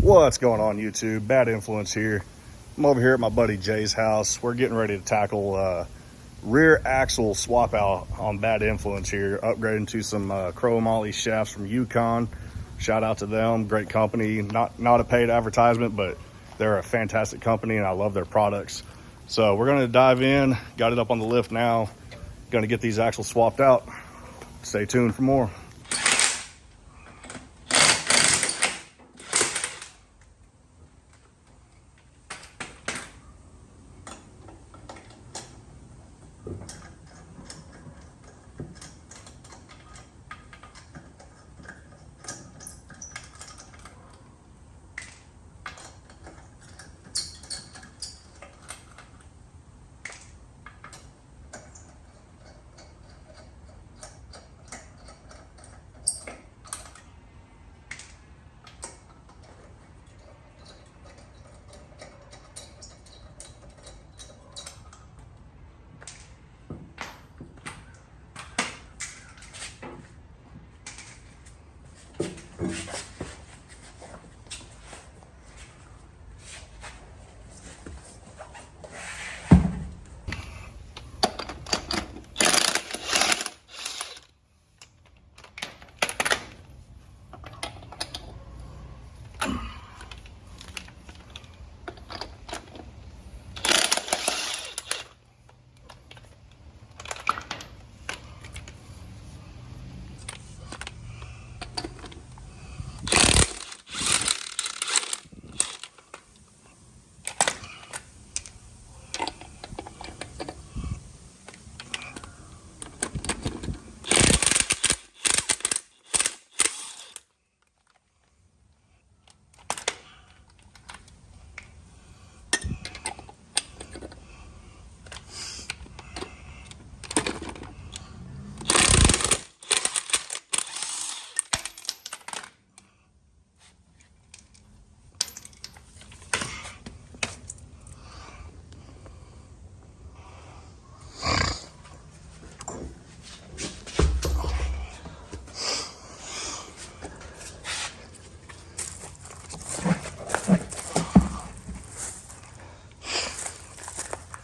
What's going on, YouTube? Bad Influence here. I'm over here at my buddy Jay's house. We're getting ready to tackle rear axle swap out on Bad Influence here, upgrading to some chromoly shafts from Yukon. Shout out to them, great company. Not a paid advertisement, but they're a fantastic company and I love their products. So we're gonna dive in, got it up on the lift now. Gonna get these axles swapped out. Stay tuned for more.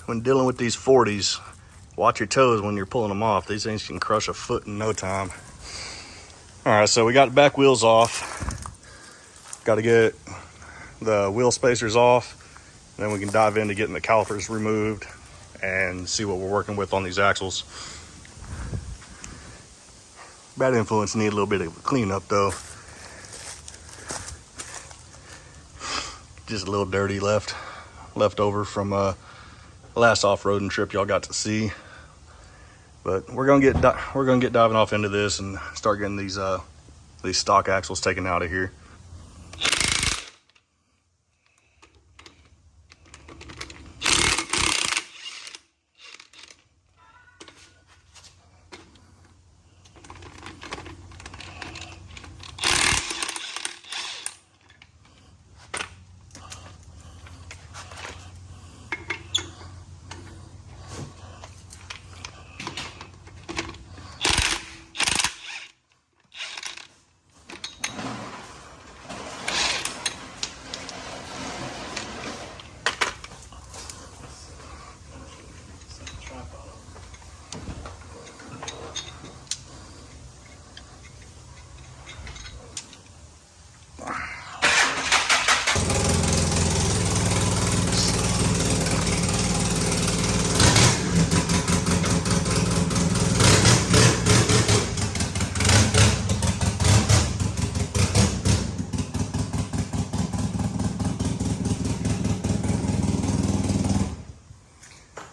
When dealing with these 40s, watch your toes when you're pulling them off. These things can crush a foot in no time. All right, so we got the back wheels off. Got to get the wheel spacers off. Then we can dive into getting the calipers removed and see what we're working with on these axles. Bad Influence need a little bit of cleanup though. Just a little dirty left over from last off-roading trip y'all got to see. But we're gonna get diving off into this and start getting these stock axles taken out of here.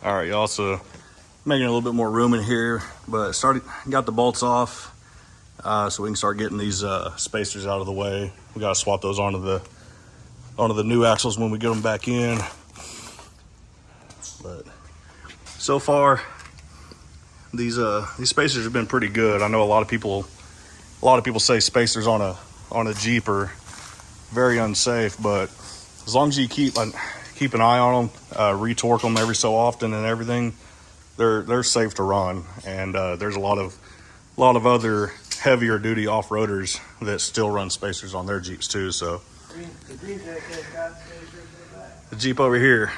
All right, y'all, so making a little bit more room in here, but got the bolts off so we can start getting these spacers out of the way. We got to swap those onto the new axles when we get them back in. But so far, these spacers have been pretty good. I know a lot of people say spacers on a Jeep are very unsafe, but as long as you keep an eye on them, retorque them every so often and everything, they're safe to run. And there's a lot of other heavier duty off-roaders that still run spacers on their Jeeps too. So The Jeep over here,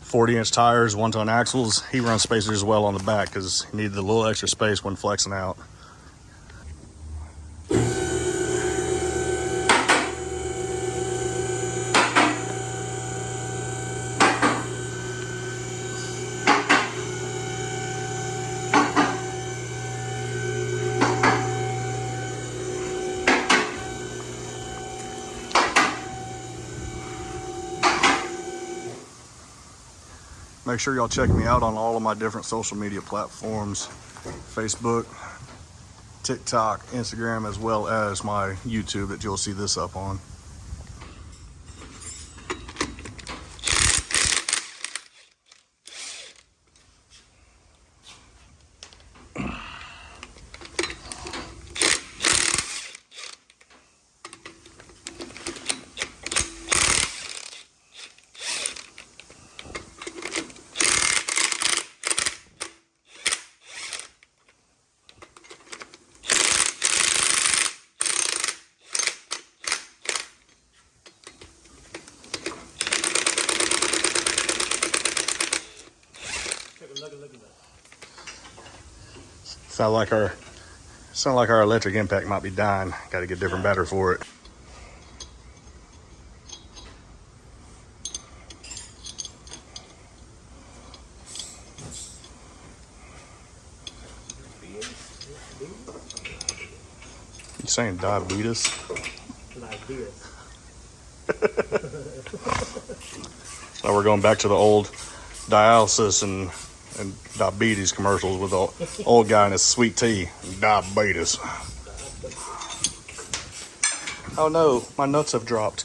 40-inch tires, 1-ton axles. He runs spacers as well on the back because he needed a little extra space when flexing out. Make sure y'all check me out on all of my different social media platforms, Facebook, TikTok, Instagram, as well as my YouTube that you'll see this up on. Sound like our electric impact might be dying. Got to get a different battery for it. You saying diabetes? So we're going back to the old dialysis and diabetes commercials with the old guy and his sweet tea. Diabetes. Oh no, my nuts have dropped.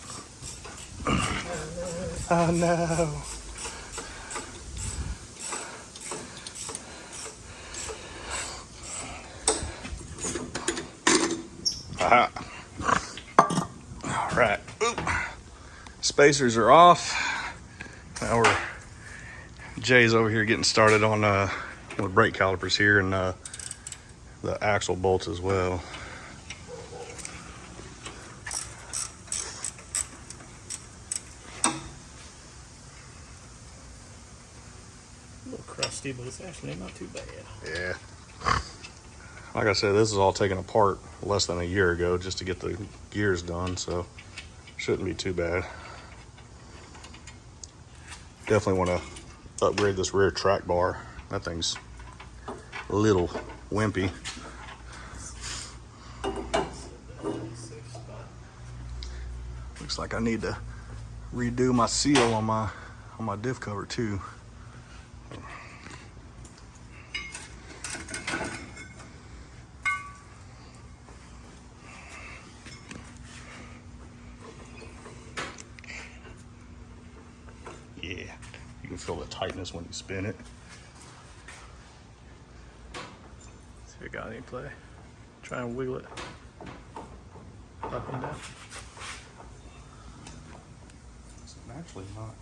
Oh no. Aha. All right. Spacers are off. Now Jay's over here getting started on with brake calipers here and the axle bolts as well. A little crusty, but it's actually not too bad. Yeah. Like I said, this is all taken apart less than a year ago just to get the gears done, so shouldn't be too bad. Definitely want to upgrade this rear track bar. That thing's a little wimpy. Looks like I need to redo my seal on my diff cover too. Yeah, you can feel the tightness when you spin it. See if it got any play. Try and wiggle it up and down. It's actually not.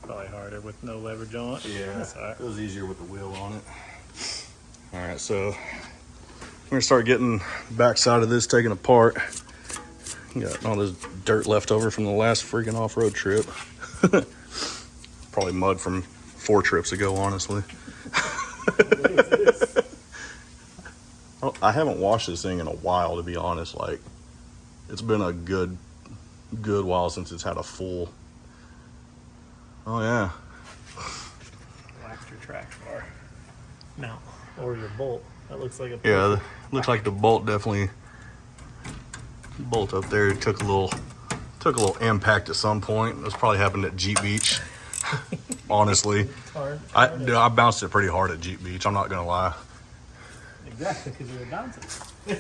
Probably harder with no leverage on it. Yeah, that's all right. It was easier with the wheel on it. All right, so we're gonna start getting the back side of this taken apart. Got all this dirt left over from the last freaking off-road trip. Probably mud from 4 trips ago, honestly. I haven't washed this thing in a while, to be honest. Like, it's been a good while since it's had a full. Oh yeah. Waxed your track bar. No, or your bolt. That looks like a. Yeah, looks like the bolt definitely. Bolt up there took a little impact at some point. This probably happened at Jeep Beach. Honestly, I bounced it pretty hard at Jeep Beach. I'm not gonna lie. Exactly, because you were bouncing.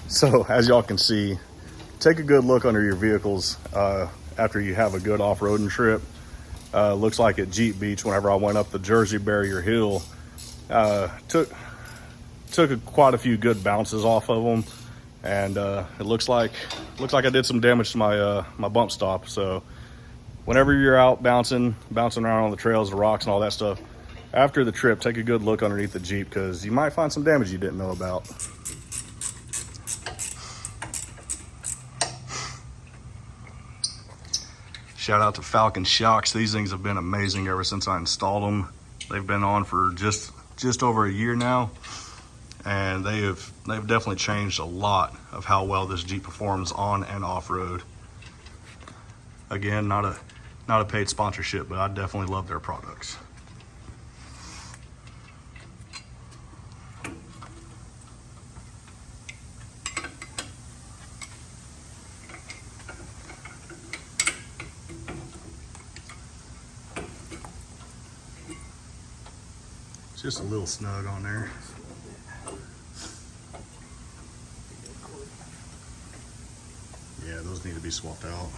So as y'all can see, take a good look under your vehicles after you have a good off-roading trip. Looks like at Jeep Beach, whenever I went up the Jersey Barrier Hill, took quite a few good bounces off of them. And it looks like I did some damage to my bump stop. So whenever you're out bouncing around on the trails, the rocks and all that stuff, after the trip, take a good look underneath the Jeep because you might find some damage you didn't know about. Shout out to Falcon Shocks. These things have been amazing ever since I installed them. They've been on for just over a year now, and they've definitely changed a lot of how well this Jeep performs on and off-road. Again, not a paid sponsorship, but I definitely love their products. Just a little snug on there. Yeah, those need to be swapped out.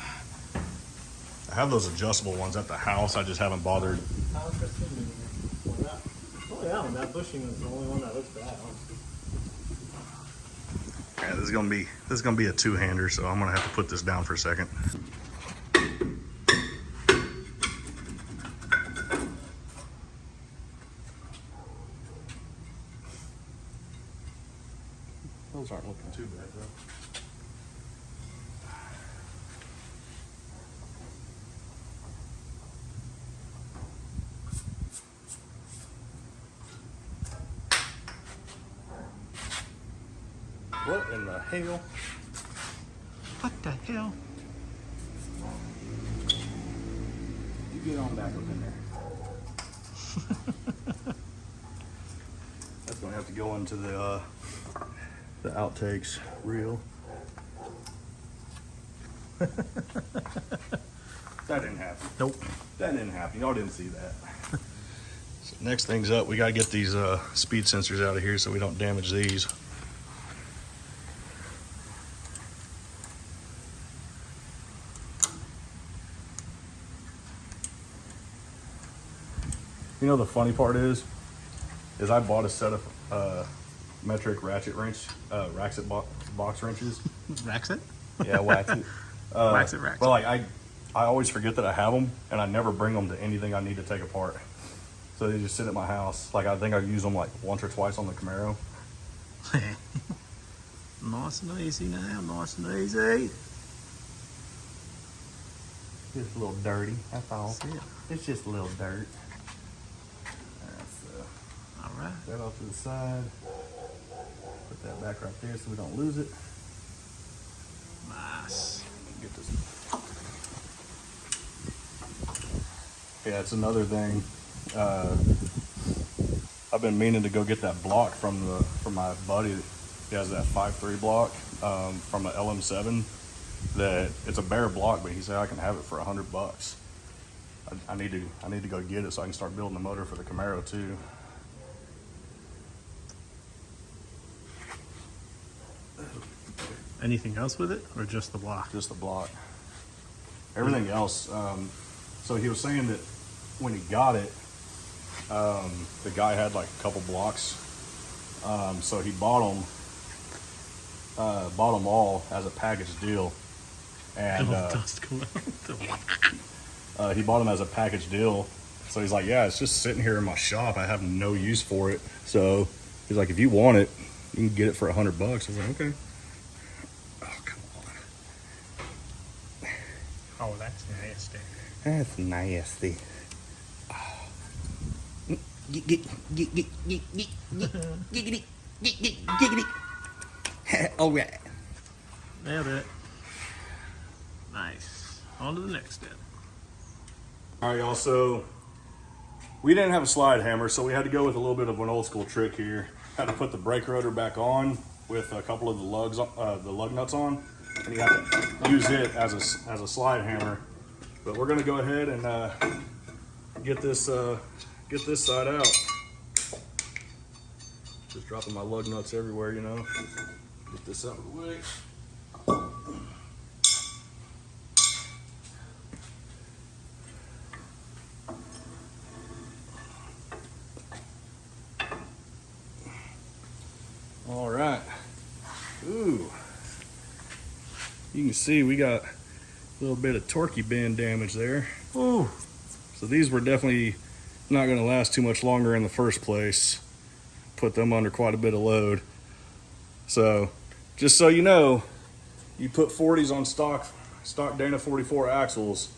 I have those adjustable ones at the house. I just haven't bothered. How interesting. Oh yeah, and that bushing is the only one that looks bad. Yeah, this is gonna be a two-hander, so I'm gonna have to put this down for a second. Those aren't looking too bad though. What in the hell? What the hell? You get on back up in there. That's gonna have to go into the outtakes reel. That didn't happen. Nope. That didn't happen. Y'all didn't see that. So next thing's up, we gotta get these speed sensors out of here so we don't damage these. You know the funny part is I bought a set of metric ratchet box wrenches. Raxit? Yeah, wax it. Wax it. But like I always forget that I have them, and I never bring them to anything I need to take apart. So they just sit at my house. Like I think I've used them like once or twice on the Camaro. Nice and easy now, nice and easy. Just a little dirty, that's all. That's it. It's just a little dirt. All right. That off to the side. Put that back right there so we don't lose it. Nice. Get this. Yeah, it's another thing. I've been meaning to go get that block from my buddy. He has that 5.3 block from an LM7. That it's a bare block, but he said I can have it for $100. I need to go get it so I can start building the motor for the Camaro too. Anything else with it, or just the block? Just the block. Everything else. So he was saying that when he got it, the guy had like a couple blocks. So he bought them all as a package deal. And dust come out. he bought them as a package deal. So he's like, yeah, it's just sitting here in my shop. I have no use for it. So he's like, if you want it, you can get it for $100. I was like, okay. Oh, come on. Oh, that's nasty. That's nasty. All right. Nailed it. Nice. On to the next step. All right, y'all. So we didn't have a slide hammer, so we had to go with a little bit of an old school trick here. Had to put the brake rotor back on with a couple of the lug nuts on, and you have to use it as a slide hammer. But we're gonna go ahead and get this side out. Just dropping my lug nuts everywhere, you know. Get this out of the way. All right. Ooh. You can see we got a little bit of torquey bend damage there. Ooh. So these were definitely not going to last too much longer in the first place. Put them under quite a bit of load. So just so you know, you put 40s on stock Dana 44 axles,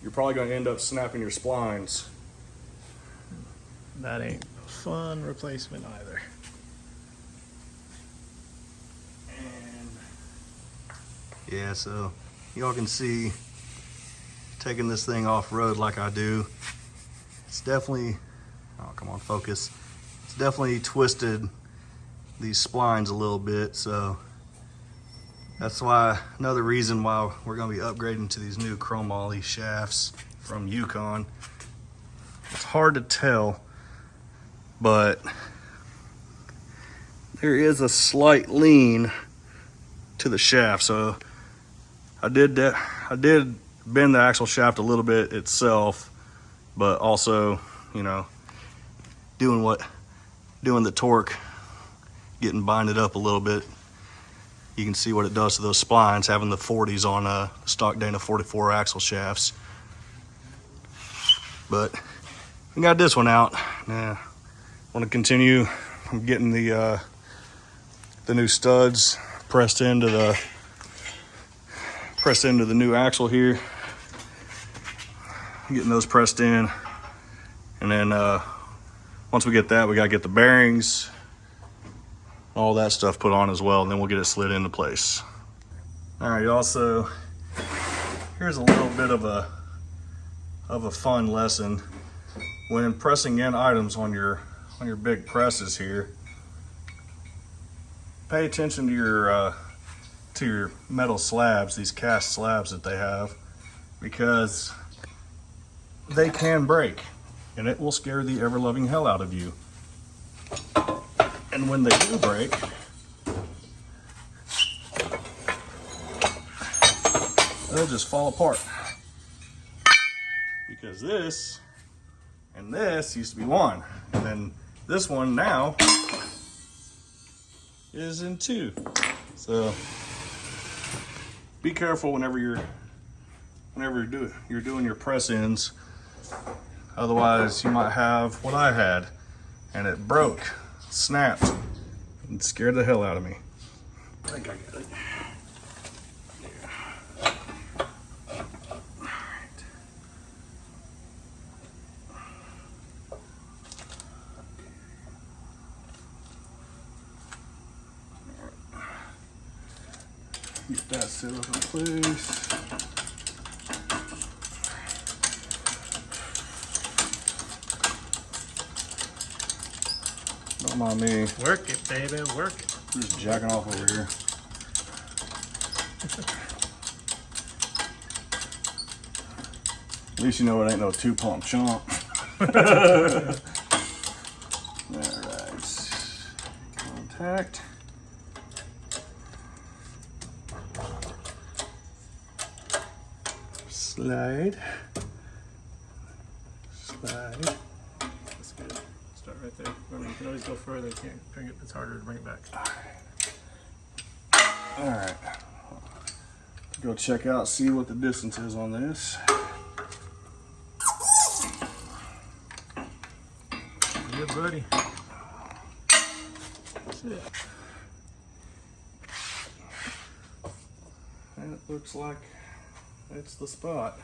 you're probably going to end up snapping your splines. That ain't a fun replacement either. And yeah, so y'all can see taking this thing off road like I do, it's definitely, oh come on, focus. It's definitely twisted these splines a little bit, so that's why, another reason why we're going to be upgrading to these new chromoly shafts from Yukon. It's hard to tell, but there is a slight lean to the shaft, so I did bend the axle shaft a little bit itself, but also, you know, doing the torque, getting binded up a little bit. You can see what it does to those splines, having the 40s on stock Dana 44 axle shafts. But we got this one out. Now, I want to continue. I'm getting the new studs pressed into the new axle here. Getting those pressed in, and then once we get that, we gotta get the bearings, all that stuff put on as well, and then we'll get it slid into place. All right, y'all, so here's a little bit of a fun lesson. When pressing in items on your big presses here, pay attention to your metal slabs, these cast slabs that they have, because they can break, and it will scare the ever-loving hell out of you. And when they do break, they'll just fall apart. Because this and this used to be one, and then this one now is in two. So be careful whenever you're doing your press ins. Otherwise, you might have what I had, and it broke, snapped, and scared the hell out of me. I think I got it. Yeah. All right. Get that set up in place. Don't mind me. Work it, baby, work it. I'm just jacking off over here. At least you know it ain't no 2-pump chomp. Alright. Contact. Slide. Slide. That's good. Start right there. I mean, you can always go further. You can't bring it. It's harder to bring it back. Alright. Go check out, see what the distance is on this. Good, buddy. That's it. And it looks like it's the spot.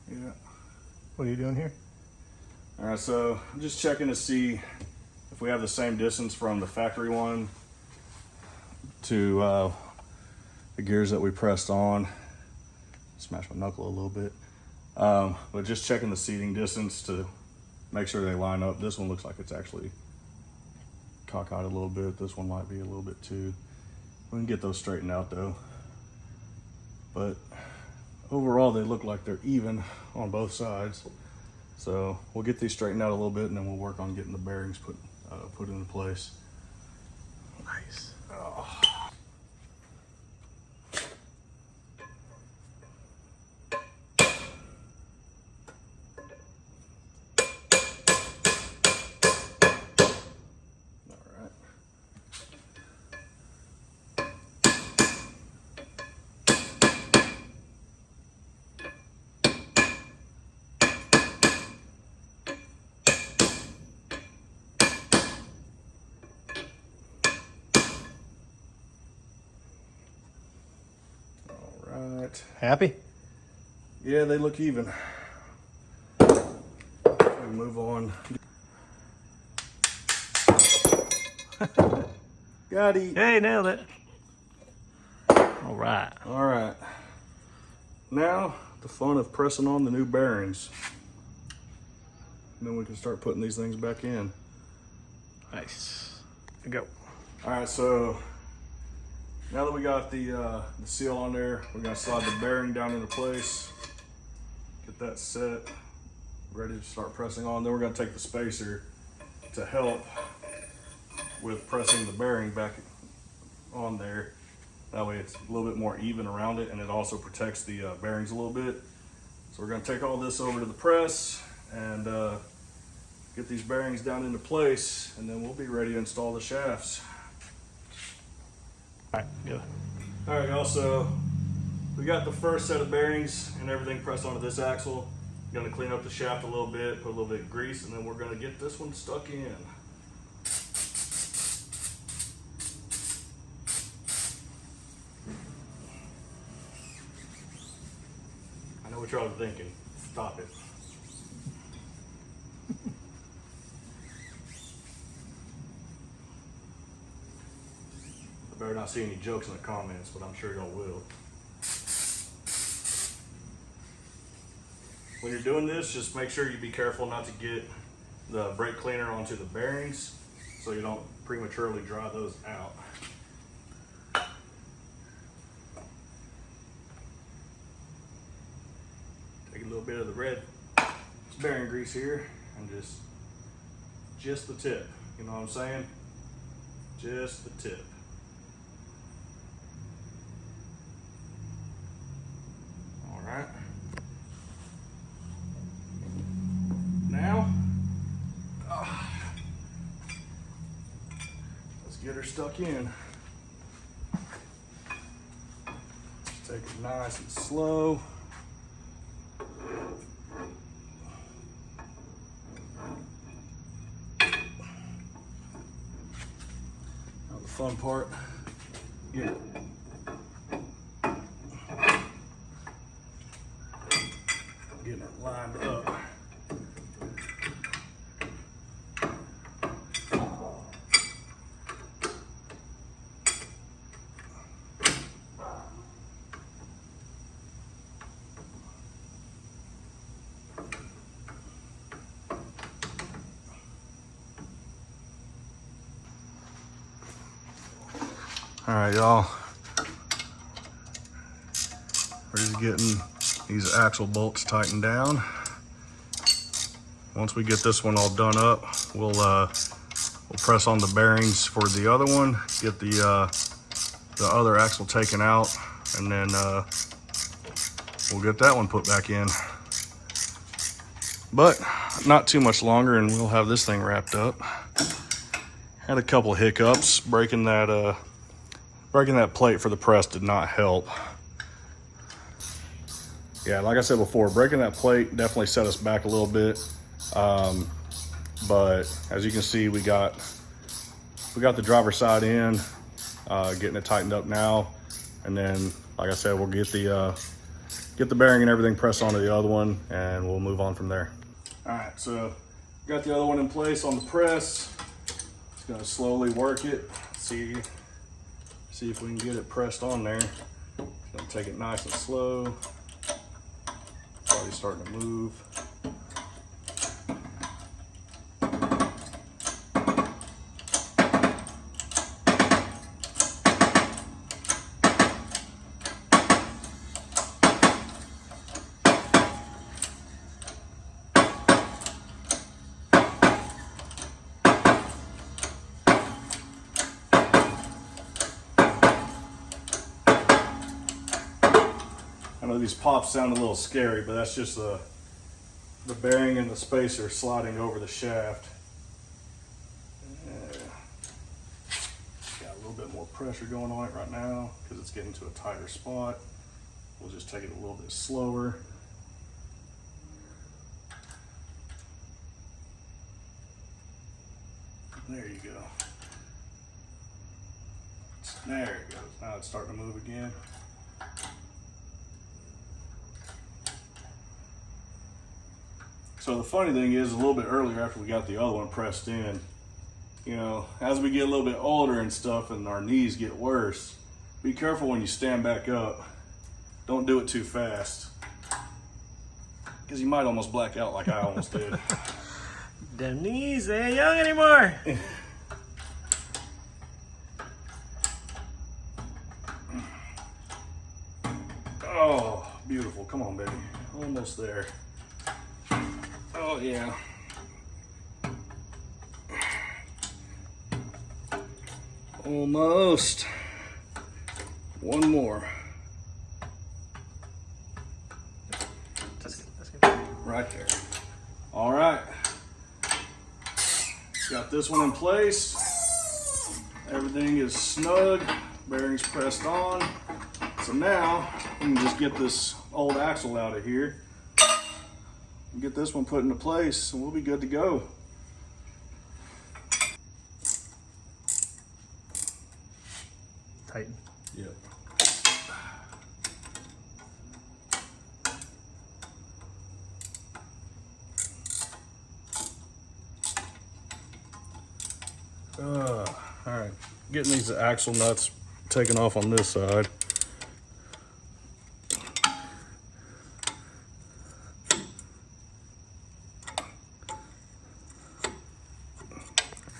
Yeah. What are you doing here? All right, so I'm just checking to see if we have the same distance from the factory one to the gears that we pressed on. Smashed my knuckle a little bit. But just checking the seating distance to make sure they line up. This one looks like it's actually cockeyed a little bit. This one might be a little bit too. We can get those straightened out though. But overall, they look like they're even on both sides. So we'll get these straightened out a little bit, and then we'll work on getting the bearings put into place. Nice. Oh. Happy? Yeah, they look even. We move on. Got it. Hey, nailed it. All right. All right. Now, the fun of pressing on the new bearings. And then we can start putting these things back in. Nice. Go. All right, so now that we got the seal on there, we're gonna slide the bearing down into place, get that set, ready to start pressing on. Then we're gonna take the spacer to help with pressing the bearing back on there. That way it's a little bit more even around it, and it also protects the bearings a little bit. So we're gonna take all this over to the press and get these bearings down into place, and then we'll be ready to install the shafts. All right, go. All right, y'all, so we got the first set of bearings and everything pressed onto this axle. Gonna clean up the shaft a little bit, put a little bit of grease, and then we're gonna get this one stuck in. I know what y'all are thinking. Stop it. I better not see any jokes in the comments, but I'm sure y'all will. When you're doing this, just make sure you be careful not to get the brake cleaner onto the bearings so you don't prematurely dry those out. Take a little bit of the red bearing grease here and just the tip, you know what I'm saying? Just the tip. All right. Now, let's get her stuck in. Take it nice and slow. Now the fun part, getting it lined up. All right, y'all. We're just getting these axle bolts tightened down. Once we get this one all done up, we'll press on the bearings for the other one, get the other axle taken out, and then we'll get that one put back in. But not too much longer, and we'll have this thing wrapped up. Had a couple hiccups. Breaking that plate for the press did not help. Yeah, like I said before, breaking that plate definitely set us back a little bit. But as you can see, we got the driver's side in, getting it tightened up now. And then, like I said, we'll get the bearing and everything pressed onto the other one, and we'll move on from there. All right, so got the other one in place on the press. Just gonna slowly work it, see if we can get it pressed on there. Just gonna take it nice and slow. It's already starting to move. I know these pops sound a little scary, but that's just the bearing and the spacer sliding over the shaft. Got a little bit more pressure going on it right now because it's getting to a tighter spot. We'll just take it a little bit slower. There you go. There it goes. Now it's starting to move again. So the funny thing is, a little bit earlier after we got the other one pressed in, you know, as we get a little bit older and stuff and our knees get worse, be careful when you stand back up. Don't do it too fast, because you might almost black out like I almost did. Them knees, they ain't young anymore. Oh, beautiful. Come on, baby. Almost there. Oh, yeah. Almost. One more. That's good. Right there. All right. Got this one in place. Everything is snug. Bearings pressed on. So now we can just get this old axle out of here and get this one put into place, and we'll be good to go. Tighten. Yep. All right, getting these axle nuts taken off on this side.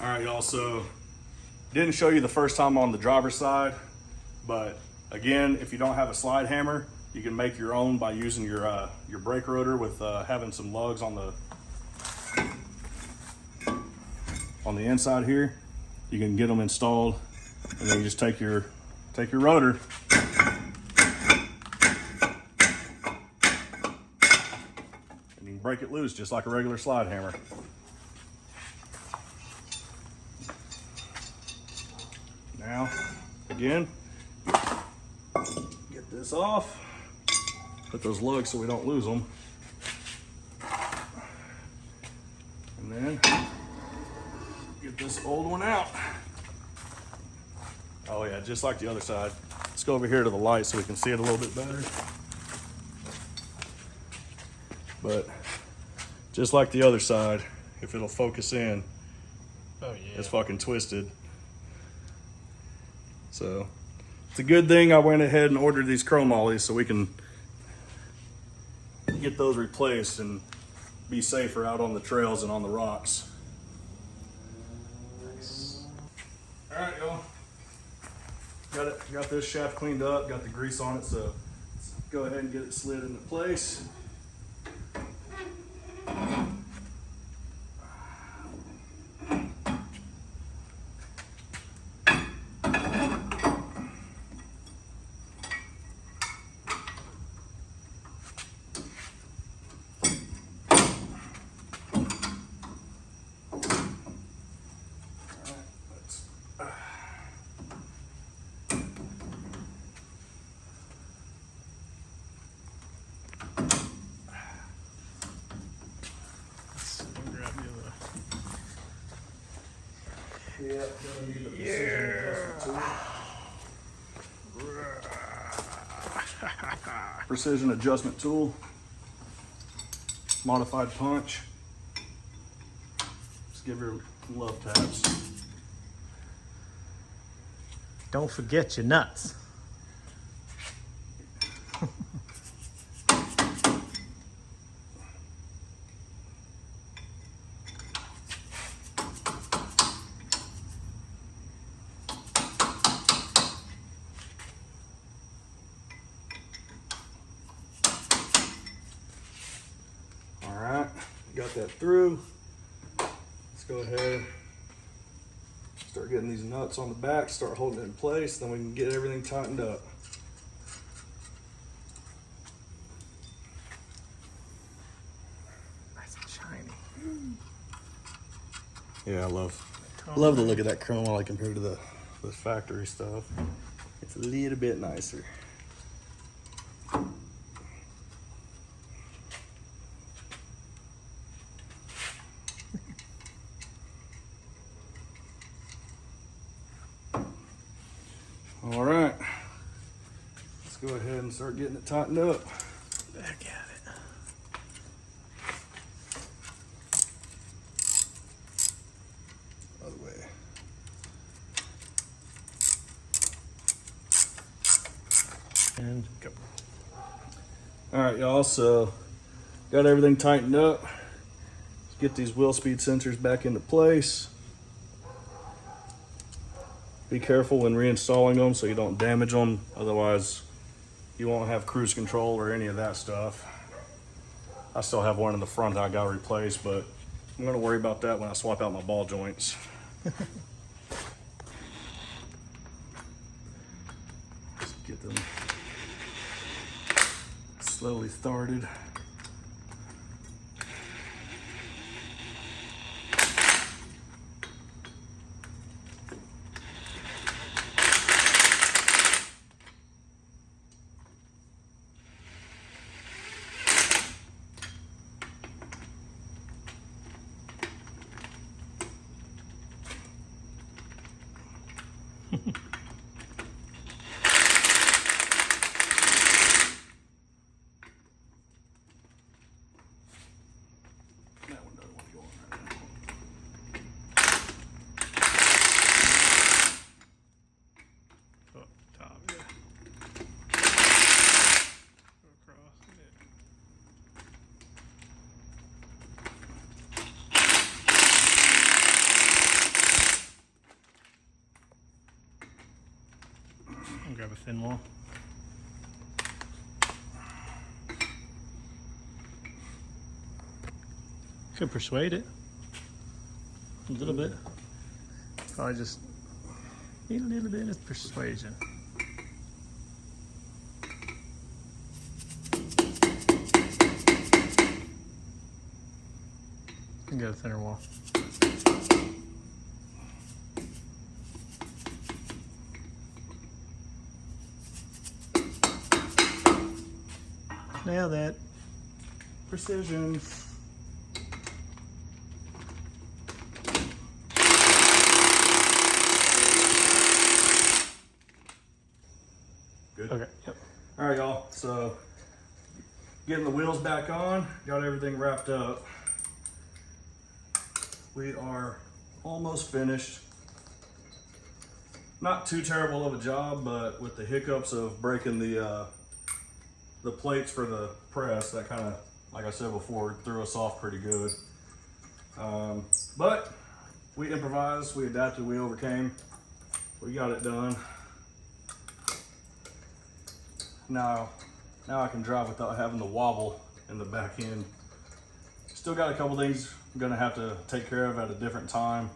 All right, y'all, so didn't show you the first time on the driver's side, but again, if you don't have a slide hammer, you can make your own by using your brake rotor with having some lugs on the inside here. You can get them installed, and then you just take your rotor and you can break it loose just like a regular slide hammer. Now, again, get this off, put those lugs so we don't lose them, and then get this old one out. Oh yeah, just like the other side. Let's go over here to the light so we can see it a little bit better. But just like the other side, if it'll focus in, Oh yeah. it's fucking twisted. So it's a good thing I went ahead and ordered these chromolys so we can get those replaced and be safer out on the trails and on the rocks. All right, y'all. Got this shaft cleaned up, got the grease on it, so let's go ahead and get it slid into place. Yeah, precision adjustment tool, modified punch. Just give her love taps. Don't forget your nuts. Got that through. Let's go ahead, start getting these nuts on the back, start holding it in place, then we can get everything tightened up. Nice and shiny. Yeah, I love the look of that chromoly compared to the factory stuff. It's a little bit nicer. All right, let's go ahead and start getting it tightened up. Back at it. And go. All right, y'all, so got everything tightened up. Let's get these wheel speed sensors back into place. Be careful when reinstalling them so you don't damage them, otherwise you won't have cruise control or any of that stuff. I still have one in the front that I got replaced, but I'm gonna worry about that when I swap out my ball joints. Just get them slowly started. That one doesn't want to go on right now. Up top, yeah. Go across, yeah. I'll grab a thin wall. Could persuade it a little bit. Probably just need a little bit of persuasion. And get a thinner wall. Nail that. Precision. Good. Okay. Yep. All right, y'all. So getting the wheels back on, got everything wrapped up. We are almost finished. Not too terrible of a job, but with the hiccups of breaking the plates for the press, that kind of, like I said before, threw us off pretty good. But we improvised, we adapted, we overcame. We got it done. Now I can drive without having to wobble in the back end. Still got a couple things I'm gonna have to take care of at a different time.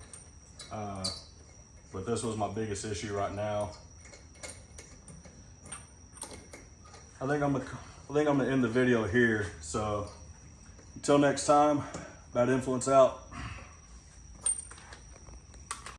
But this was my biggest issue right now. I think I'm gonna end the video here. So until next time, Bad Influence out.